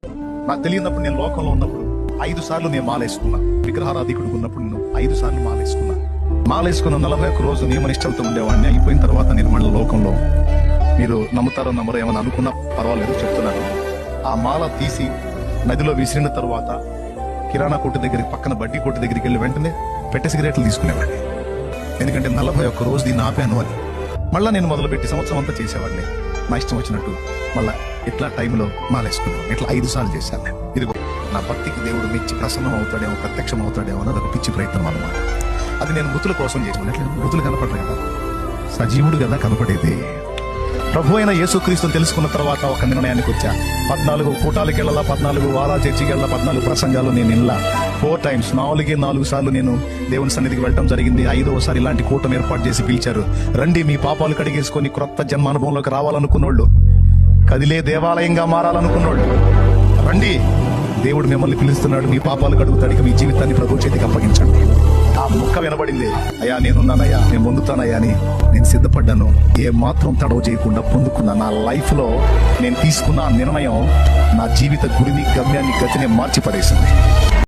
నాకు తెలియనప్పుడు నేను లోకంలో ఉన్నప్పుడు 5 సార్లు నేను మాలేసుకున్నా. విగ్రహారాధికుడు ఉన్నప్పుడు నేను 5 సార్లు మాలేసుకున్నా. మాలేసుకున్న 41 రోజు నియమనిష్టలతో ఉండేవాడిని. అయిపోయిన తర్వాత నేను మళ్ళీ లోకంలో, మీరు నమ్ముతారో నమ్మరో ఏమని అనుకున్నా పర్వాలేదు చెప్తున్నాను, ఆ మాల తీసి నదిలో విసిరిన తర్వాత కిరాణా కొట్టు దగ్గరికి, పక్కన బడ్డీ కొట్టు దగ్గరికి వెళ్ళి వెంటనే పెట్టె సిగరెట్లు తీసుకునేవాడిని. ఎందుకంటే 41 రోజు దీన్ని ఆపాను అని. మళ్ళీ నేను మొదలుపెట్టి సంవత్సరం అంతా చేసేవాడిని నా ఇష్టం వచ్చినట్టు. మళ్ళా ఇట్లా టైంలో మాలేసుకున్నాను. ఇట్లా 5 సార్లు చేశాను నేను. ఇదిగో నా భక్తికి దేవుడు మెచ్చి ప్రసన్నం అవుతాడేమో, ప్రత్యక్షం అవుతాడేమో అన్నది ఒక పిచ్చి ప్రయత్నం అన్నమాట. అది నేను మృతుల కోసం చేసుకున్నట్లు. మృతులు కనపడరు కదా, సజీవుడు కదా కనపడేది. ప్రభు అయిన యేసుక్రీస్తుని తెలుసుకున్న తర్వాత ఒక నిర్ణయానికి వచ్చా. 14 కూటాలకి వెళ్ళాలా, 14 వారాల చర్చికి వెళ్ళాలా, 14 ప్రసంగాలు నేను వెళ్ళా. 4 times, 4 సార్లు నేను దేవుని సన్నిధికి వెళ్ళడం జరిగింది. 5వసారి ఇలాంటి కూటమి ఏర్పాటు చేసి పిలిచారు. రండి, మీ పాపాలు కడిగేసుకొని క్రొత్త జన్మానుభవంలోకి రావాలనుకున్నోళ్ళు, కదిలే దేవాలయంగా మారాలనుకున్నోళ్ళు రండి, దేవుడు మిమ్మల్ని పిలుస్తున్నాడు. మీ పాపాలు కడుగుతాడికి మీ జీవితాన్ని ప్రభు చేతికి అప్పగించండి. ఆ ముక్క వినబడింది. అయ్యా నేనున్నానయ్యా, నేను పొందుతానయ్యా అని నేను సిద్ధపడ్డాను. ఏ మాత్రం తడవ చేయకుండా పొందుకున్నా. నా లైఫ్ లో నేను తీసుకున్న ఆ నిర్ణయం నా జీవిత గురిని, గమ్యాన్ని, గతిని మార్చి పడేసింది.